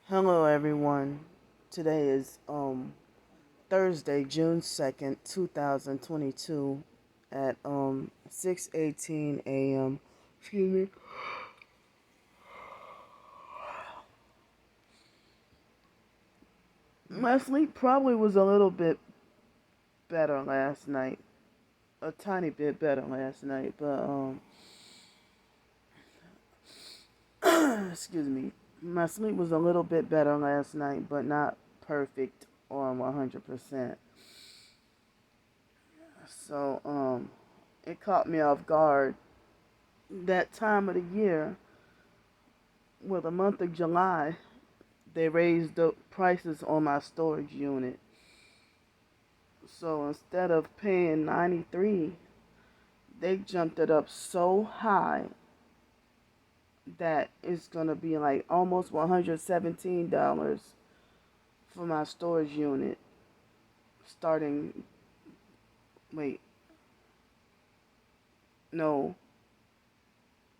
Hello everyone. Today is Thursday, June 2nd, 2022 at 6:18 a.m. Excuse me. My sleep probably was a little bit better last night. A tiny bit better last night, but excuse me. My sleep was a little bit better last night, but not perfect or 100%. So it caught me off guard that time of the year. Well, the month of July, they raised the prices on my storage unit. So instead of paying 93, they jumped it up so high that it's going to be like almost $117 for my storage unit starting, wait, no,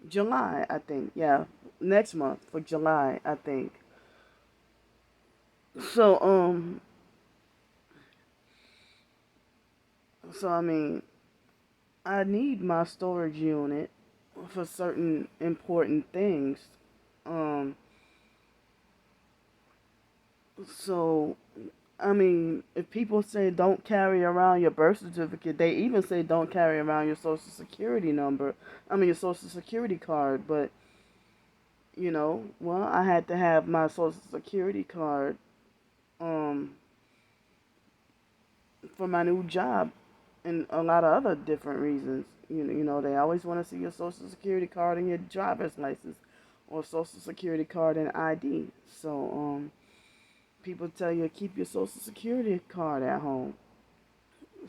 July, I think. Yeah, next month for July, I think. So I mean, I need my storage unit for certain important things. Um, so, I mean, if people say don't carry around your birth certificate, they even say don't carry around your social security number. I mean, your social security card. But, well, I had to have my social security card um, for my new job and a lot of other different reasons. They always want to see your social security card and your driver's license or social security card and ID. So, people tell you to keep your social security card at home.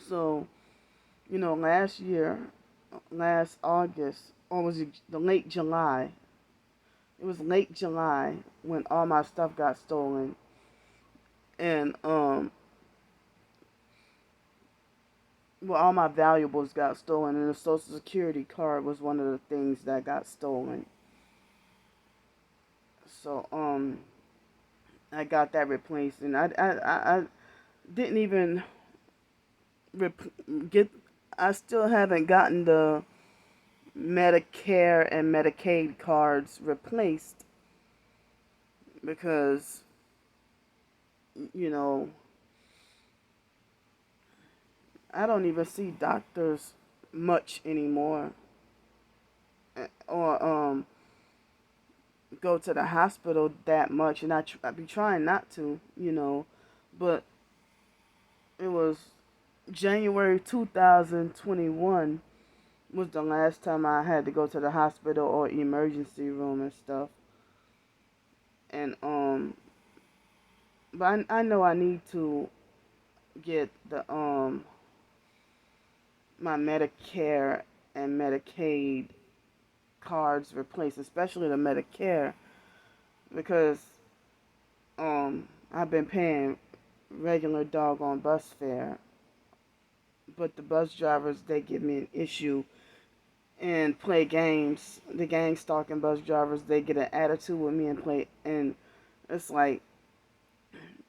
So, last year, last August, or was it the late July? It was late July when all my stuff got stolen, and well, all my valuables got stolen, and the social security card was one of the things that got stolen. So, I got that replaced, and I didn't even get. I still haven't gotten the Medicare and Medicaid cards replaced because, you know, I don't even see doctors much anymore, or go to the hospital that much, and I be trying not to, but it was January 2021 was the last time I had to go to the hospital or emergency room and stuff. And but I know I need to get the my Medicare and Medicaid cards replaced, especially the Medicare, because I've been paying regular doggone bus fare, but the bus drivers, they give me an issue and play games. The gang stalking bus drivers, they get an attitude with me and play, and it's like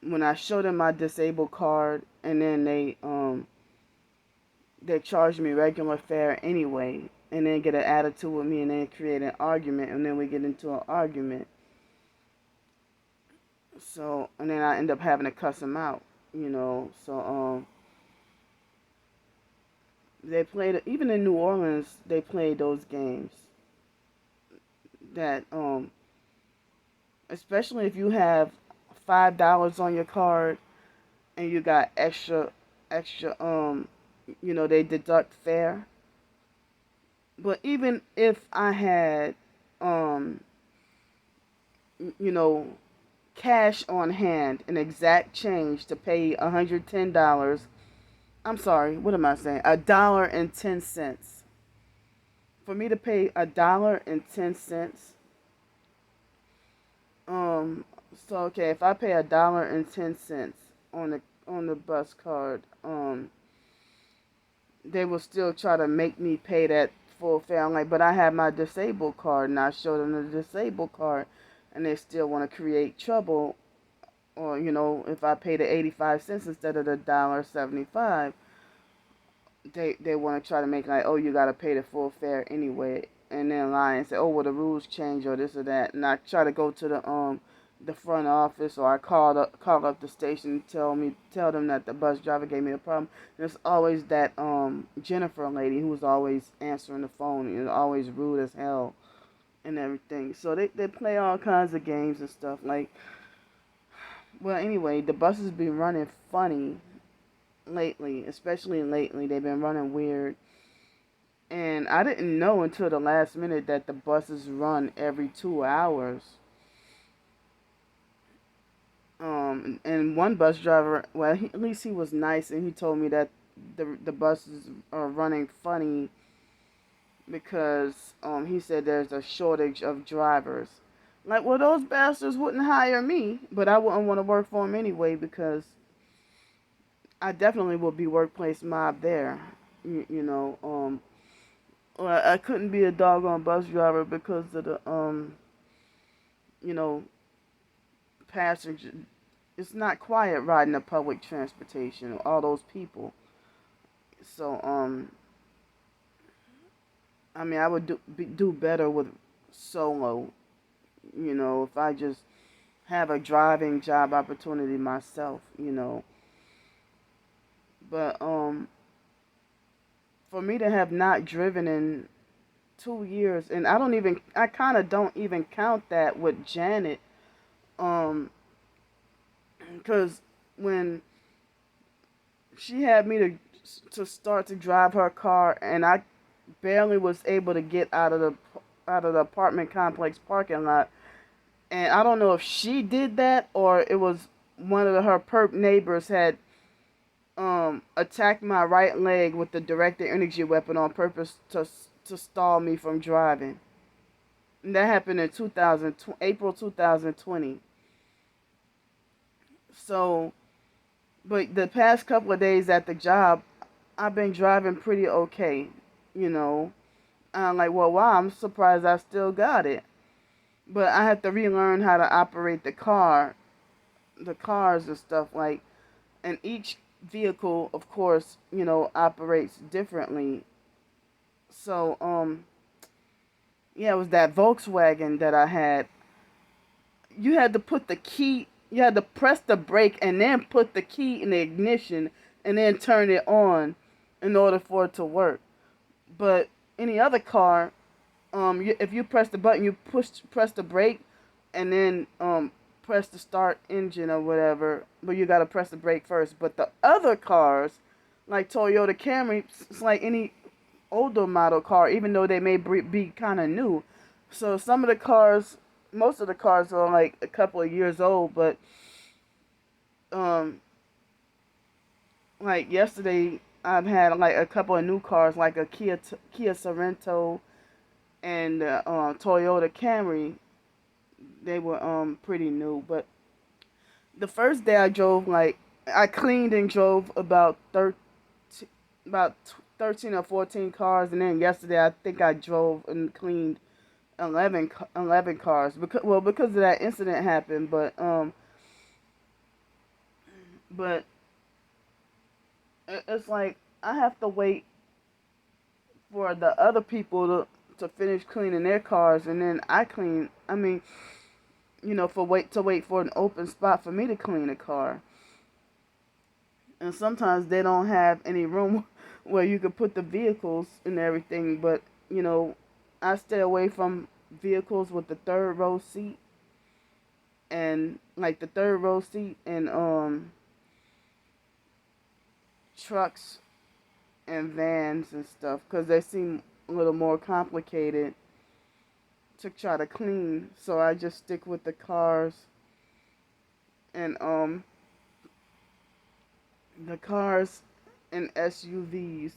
when I show them my disabled card, and then they charge me regular fare anyway, and then get an attitude with me, and then create an argument, and then we get into an argument. So, and then I end up having to cuss them out, So, they played, even in New Orleans, they played those games. That, especially if you have $5 on your card and you got extra, they deduct fare. But even if I had, um, you know, cash on hand, an exact change to pay $110. I'm sorry, what am I saying? $1.10. For me to pay $1.10. Um, so okay, if I pay $1.10 on the bus card, they will still try to make me pay that full fare. I'm like, but I have my disabled card, and I showed them the disabled card. and they still want to create trouble. Or if I pay the 85 cents instead of the $1.75, they want to try to make like, oh, you got to pay the full fare anyway, and then lie and say, oh, well, the rules change or this or that. And I try to go to the front office, or I call up the station and tell them that the bus driver gave me a problem. There's always that Jennifer lady who's always answering the phone and always rude as hell and everything. So they play all kinds of games and stuff. Like, well, anyway, the buses been running funny lately, especially lately. They've been running weird. And I didn't know until the last minute that the buses run every 2 hours. And one bus driver, well, at least he was nice, and he told me that the buses are running funny because he said there's a shortage of drivers. Like, well, those bastards wouldn't hire me, but I wouldn't want to work for them anyway because I definitely would be workplace mob there. Well, I couldn't be a doggone bus driver because of the you know, passenger. It's not quiet riding the public transportation. All those people. So I mean, I would do better with solo. If I just have a driving job opportunity myself. But for me to have not driven in 2 years, and I kind of don't even count that with Janet, because when she had me to start to drive her car, and I barely was able to get out of the apartment complex parking lot, and I don't know if she did that or it was one of her perp neighbors had attacked my right leg with the directed energy weapon on purpose to stall me from driving. And that happened in April 2020. So, but the past couple of days at the job, I've been driving pretty okay. You know, I'm like, well, wow, I'm surprised I still got it. But I have to relearn how to operate the cars and stuff like, and each vehicle, of course, operates differently. So, yeah, it was that Volkswagen that I had. You had to put the key, you had to press the brake and then put the key in the ignition and then turn it on in order for it to work. But any other car, if you press the button, you press the brake, and then press the start engine or whatever. But you gotta press the brake first. But the other cars, like Toyota Camry, it's like any older model car, even though they may be kind of new. So some of the cars, most of the cars are like a couple of years old. But um, like yesterday, I've had like a couple of new cars, like a Kia Sorento and Toyota Camry. They were pretty new. But the first day I drove, like I cleaned and drove about 13 or 14 cars, and then yesterday I think I drove and cleaned 11 cars because of that incident happened. But it's like I have to wait for the other people to finish cleaning their cars, and then I clean. I mean, wait for an open spot for me to clean a car. And sometimes they don't have any room where you could put the vehicles and everything. But I stay away from vehicles with the third row seat, and like the third row seat and trucks and vans and stuff, because they seem a little more complicated to try to clean. So I just stick with the cars and SUVs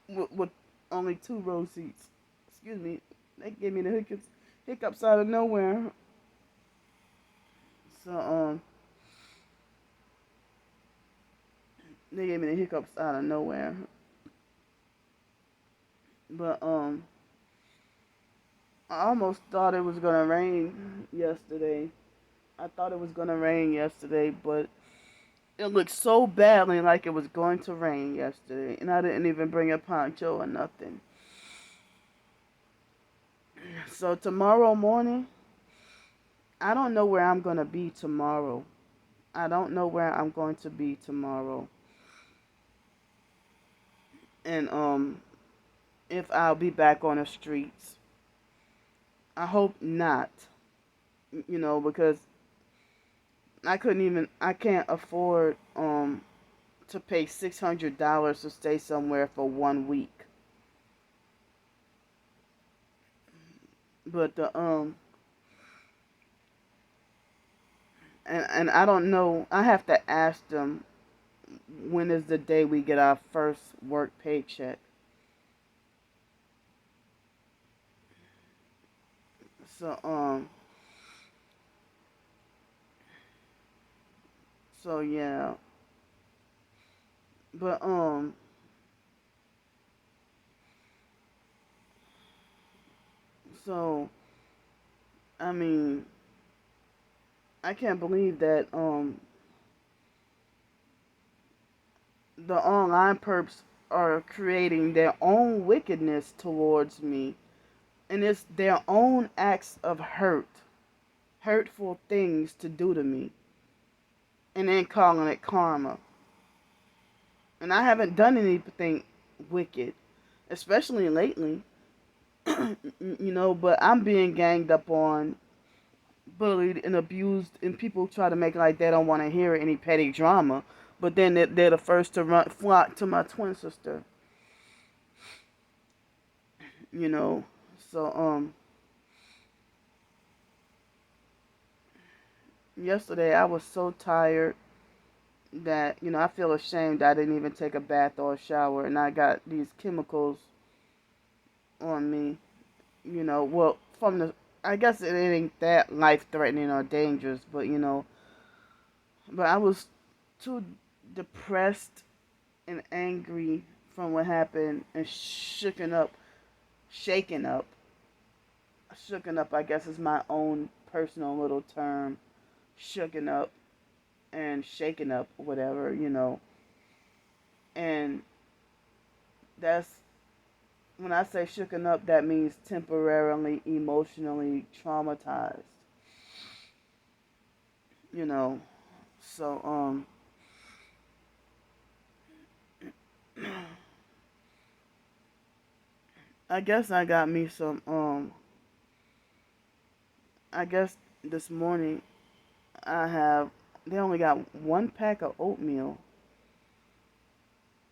with only two row seats. Excuse me, they gave me the hiccups out of nowhere. So they gave me the hiccups out of nowhere. But I almost thought it was gonna rain yesterday. I thought it was going to rain yesterday, but it looked so badly like it was going to rain yesterday. And I didn't even bring a poncho or nothing. So tomorrow morning, I don't know where I'm going to be tomorrow. I don't know where I'm going to be tomorrow. And if I'll be back on the streets. I hope not. Because I can't afford to pay $600 to stay somewhere for 1 week. But the and I don't know. I have to ask them when is the day we get our first work paycheck. So yeah. But so I mean, I can't believe that the online perps are creating their own wickedness towards me, and it's their own acts of hurtful things to do to me, and then calling it karma. And I haven't done anything wicked, especially lately. But I'm being ganged up on, bullied, and abused, and people try to make it like they don't want to hear any petty drama. But then they're the first to flock to my twin sister. You know, so yesterday I was so tired that I feel ashamed I didn't even take a bath or a shower, and I got these chemicals on me. Well, from the I guess it ain't that life threatening or dangerous, but but I was too depressed and angry from what happened and shaken up. Shooken up, I guess, is my own personal little term. Shooken up and shaken up, whatever. And that's when I say shooken up, that means temporarily emotionally traumatized. You know, so I guess I got me some I guess this morning I have they only got 1 pack of oatmeal,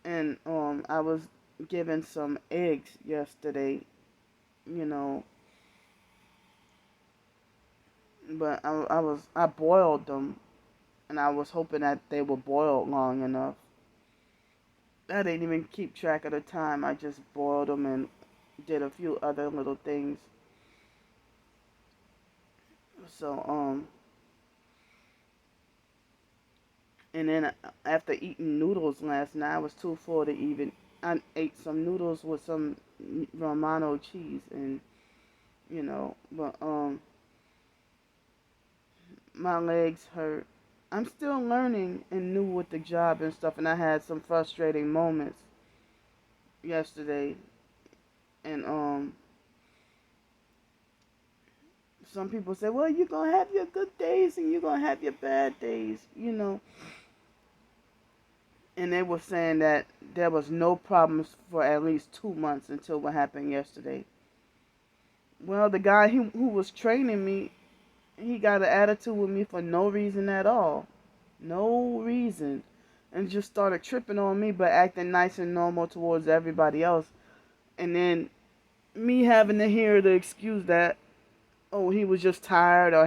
and I was given some eggs yesterday, you know, but I boiled them, and I was hoping that they were boiled long enough. I didn't even keep track of the time. I just boiled them and did a few other little things. So and then after eating noodles last night, I was too full to even. I ate some noodles with some Romano cheese, and but my legs hurt. I'm still learning and new with the job and stuff, and I had some frustrating moments yesterday, and some people say, well, you're gonna have your good days and you're gonna have your bad days. And they were saying that there was no problems for at least 2 months until what happened yesterday. Well, the guy who was training me, he got an attitude with me for no reason at all. No reason. And just started tripping on me, but acting nice and normal towards everybody else. And then me having to hear the excuse that, oh, he was just tired, or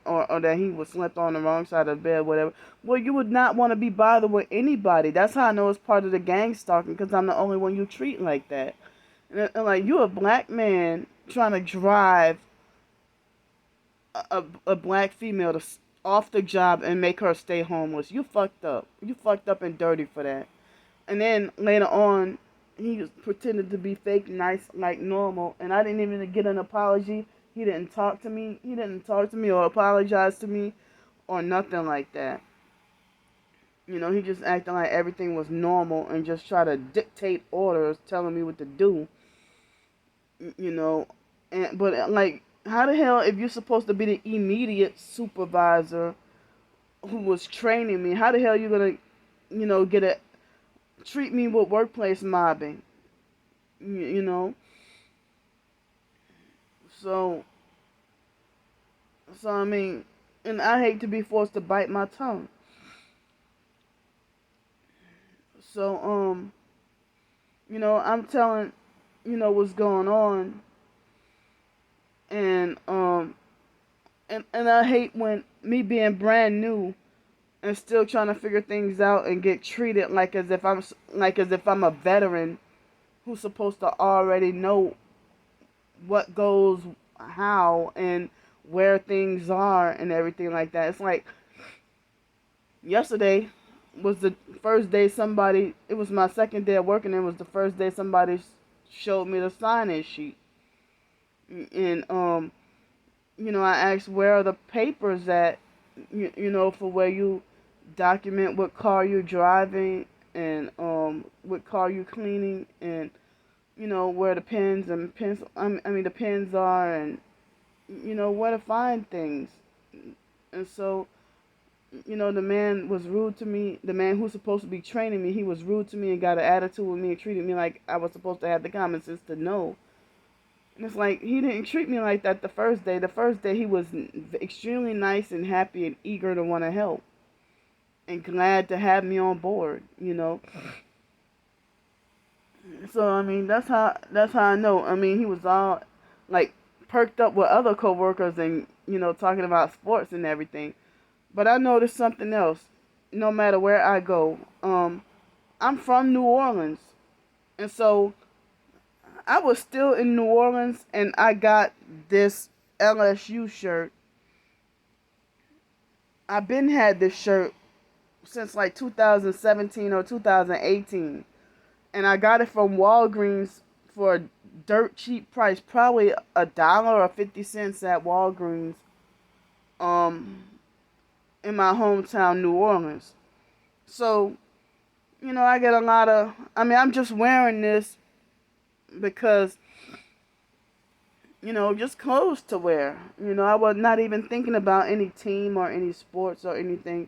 or that he was slept on the wrong side of the bed, whatever. Well, you would not want to be bothered with anybody. That's how I know it's part of the gang stalking, because I'm the only one you treat like that. And like, you a black man trying to drive a black female off the job and make her stay homeless. You fucked up. You fucked up and dirty for that. And then later on, he was pretending to be fake nice like normal, and I didn't even get an apology. He didn't talk to me. He didn't talk to me or apologize to me or nothing like that. He just acting like everything was normal and just try to dictate orders, telling me what to do. You know, but like, how the hell, if you're supposed to be the immediate supervisor who was training me, how the hell you gonna, get a treat me with workplace mobbing? You know, so I mean, and I hate to be forced to bite my tongue. So I'm telling, what's going on, and and I hate when me being brand new and still trying to figure things out and get treated like as if I'm a veteran who's supposed to already know what goes how and where things are and everything like that. It's like yesterday was the first day somebody, it was my second day of working, and it was the first day somebody showed me the sign-in sheet. And I asked, where are the papers at, for where you document what car you're driving and what car you're cleaning, and where the pens and pencil I mean the pens are, and where to find things. And so the man was rude to me. The man who's supposed to be training me, he was rude to me and got an attitude with me and treated me like I was supposed to have the common sense to know. And it's like, he didn't treat me like that the first day. The first day he was extremely nice and happy and eager to want to help and glad to have me on board. So I mean, that's how I know. I mean, he was all like perked up with other coworkers and talking about sports and everything. But I noticed something else. No matter where I go, I'm from New Orleans, and so I was still in New Orleans, and I got this LSU shirt. I've been had this shirt since like 2017 or 2018, and I got it from Walgreens for a dirt cheap price, probably $1.50 at Walgreens, in my hometown, New Orleans. So, I get a lot of, I'm just wearing this because, just clothes to wear. I was not even thinking about any team or any sports or anything.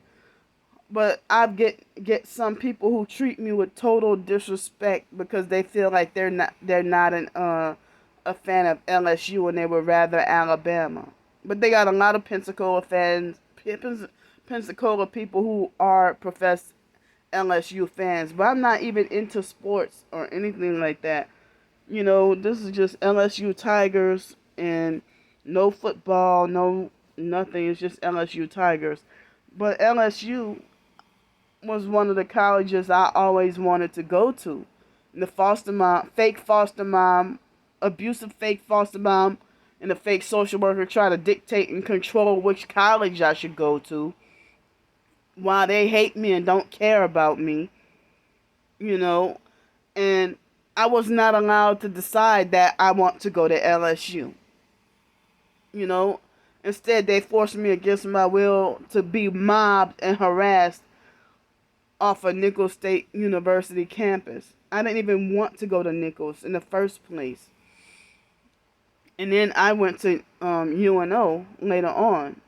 But I get some people who treat me with total disrespect because they feel like they're not a fan of LSU and they would rather Alabama. But they got a lot of Pensacola fans, Pensacola people who are professed LSU fans. But I'm not even into sports or anything like that. This is just LSU Tigers, and no football, no nothing. It's just LSU Tigers. But LSU was one of the colleges I always wanted to go to. And the fake foster mom, abusive fake foster mom, and the fake social worker try to dictate and control which college I should go to, while they hate me and don't care about me, and I was not allowed to decide that I want to go to LSU. Instead they forced me against my will to be mobbed and harassed off of Nicholls State University campus. I didn't even want to go to Nicholls in the first place. And then I went to UNO later on.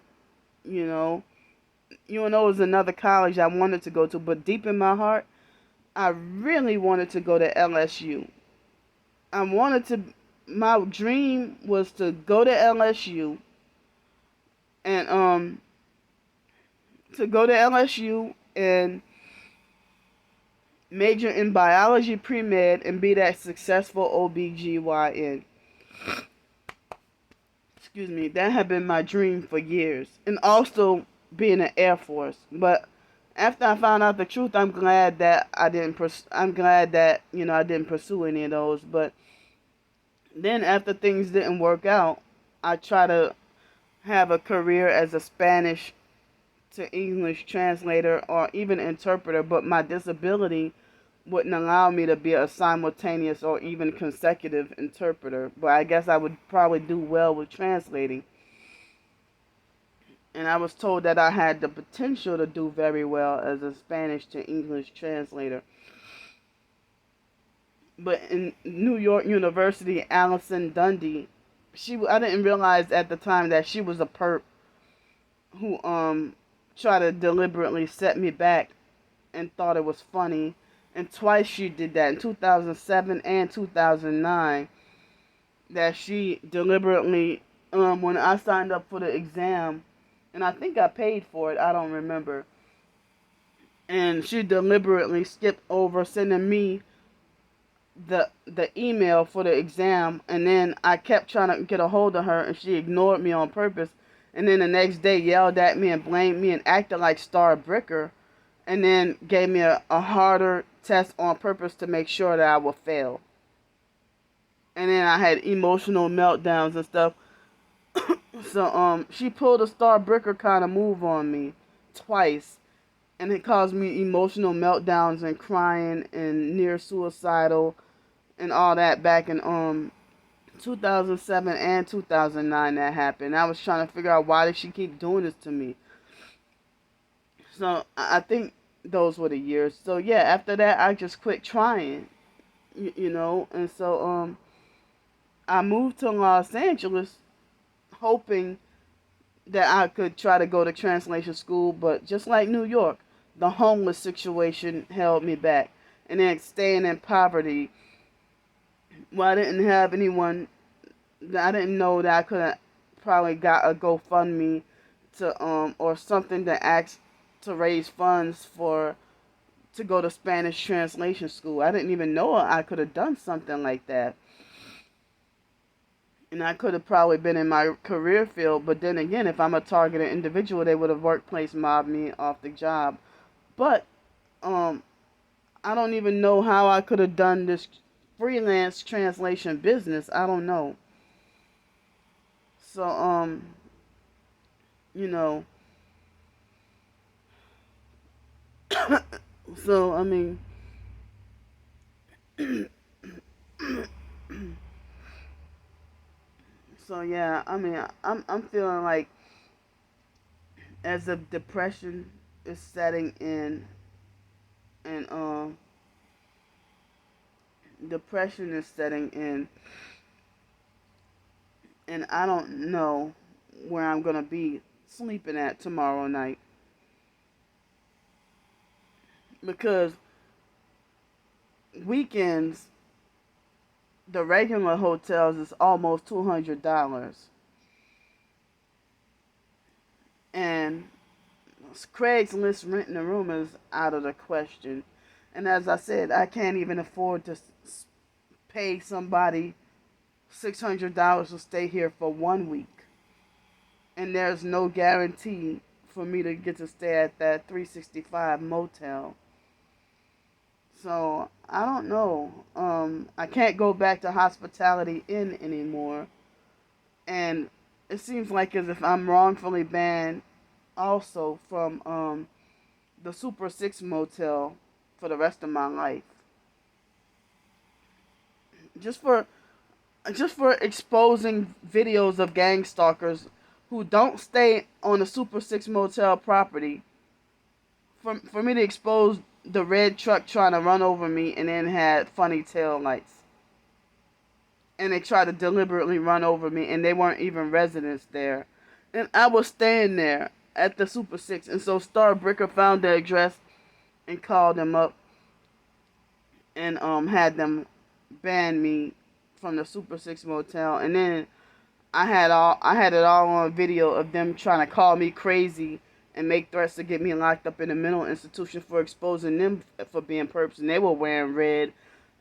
UNO is another college I wanted to go to, but deep in my heart, I really wanted to go to LSU. My dream was to go to LSU and and major in biology pre-med and be that successful OBGYN. Excuse me, that had been my dream for years. And also be in the Air Force. But after I found out the truth, I'm glad that I didn't pursue any of those. But then after things didn't work out, I tried to have a career as a Spanish to English translator or even interpreter, but my disability wouldn't allow me to be a simultaneous or even consecutive interpreter. But I guess I would probably do well with translating. And I was told that I had the potential to do very well as a Spanish to English translator. But in New York University, Allison Dundee, I didn't realize at the time that she was a perp who tried to deliberately set me back and thought it was funny. And twice she did that, in 2007 and 2009, that she deliberately, when I signed up for the exam, and I think I paid for it, I don't remember, and she deliberately skipped over sending me the email for the exam, and then I kept trying to get a hold of her, and she ignored me on purpose, and then the next day yelled at me and blamed me and acted like Star Bricker, and then gave me a harder test on purpose to make sure that I would fail. And then I had emotional meltdowns and stuff. So she pulled a Star Bricker kind of move on me twice, and it caused me emotional meltdowns and crying and near suicidal and all that back in 2007 and 2009 that happened. I was trying to figure out why did she keep doing this to me. So I think those were the years. So yeah, after that I just quit trying, and so I moved to Los Angeles hoping that I could try to go to translation school, but just like New York, the homeless situation held me back. And then staying in poverty, well, I didn't have anyone, I didn't know that I could have probably got a GoFundMe or something to ask to raise funds to go to Spanish translation school. I didn't even know I could have done something like that. And I could have probably been in my career field, but then again, if I'm a targeted individual, they would have workplace mobbed me off the job. But I don't even know how I could have done this freelance translation business. I don't know. So you know, so I mean, so yeah, I mean, I'm feeling like as if depression is setting in, and depression is setting in, and I don't know where I'm gonna be sleeping at tomorrow night, because weekends the regular hotels is almost $200, and Craigslist renting a room is out of the question. And as I said, I can't even afford to pay somebody $600 to stay here for 1 week. And there's no guarantee for me to get to stay at that 365 motel. So I don't know. I can't go back to Hospitality Inn anymore. And it seems like as if I'm wrongfully banned also from the Super 6 motel for the rest of my life. Just for exposing videos of gang stalkers who don't stay on the Super 6 motel property. For me to expose the red truck trying to run over me and then had funny tail lights. And they tried to deliberately run over me, and they weren't even residents there. And I was staying there at the Super 6. And so Star Bricker found the address and called them up and had them ban me from the Super 6 motel. And then I had it all on video of them trying to call me crazy and make threats to get me locked up in a mental institution for exposing them for being perps, and they were wearing red.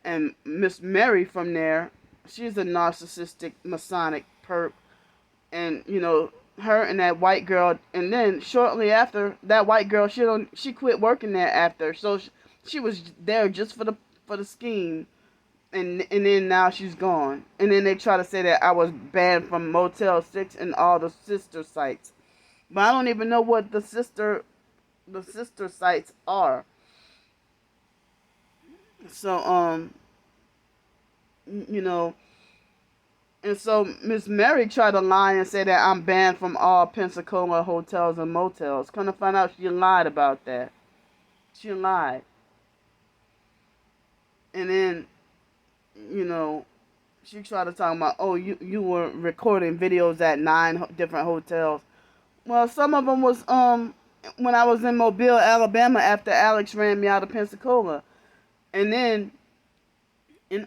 And Miss Mary from there, she's a narcissistic Masonic perp, and her and that white girl. And then shortly after, that white girl, she quit working there after, so she was there just for the scheme. And then now she's gone. And then they try to say that I was banned from Motel 6 and all the sister sites. But I don't even know what the sister sites are. So you know, and so Miss Mary tried to lie and say that I'm banned from all Pensacola hotels and motels. Come to find out, she lied about that. She lied, and then you know she tried to talk about, oh, you were recording videos at 9 different hotels. Well, some of them was when I was in Mobile, Alabama, after Alex ran me out of Pensacola, and then in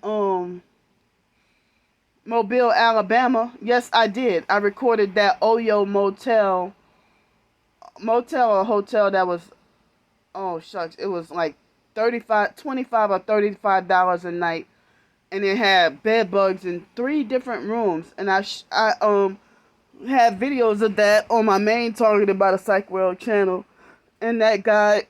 Mobile, Alabama, yes, I did. I recorded that Oyo motel or hotel that was, oh shucks, it was like 35, 25 or $35 a night, and it had bed bugs in 3 different rooms, and I had videos of that on my main Targeted by the Psych World channel, and that guy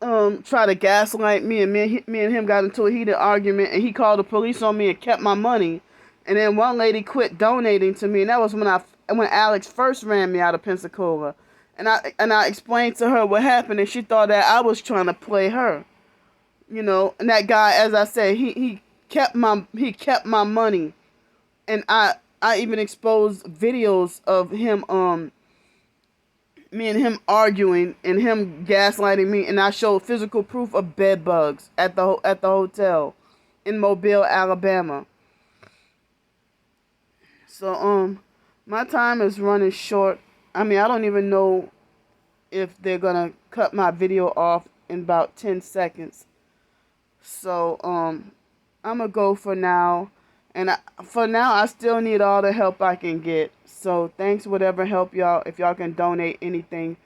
tried to gaslight me, and me and him got into a heated argument, and he called the police on me and kept my money. And then one lady quit donating to me, and that was when Alex first ran me out of Pensacola. And I explained to her what happened, and she thought that I was trying to play her. And that guy, as I said, he kept my money, and I even exposed videos of him me and him arguing and him gaslighting me, and I showed physical proof of bed bugs at the hotel in Mobile, Alabama. So my time is running short. I mean, I don't even know if they're gonna cut my video off in about 10 seconds. So I'm gonna go for now. And for now, I still need all the help I can get. So thanks, whatever help y'all, if y'all can donate anything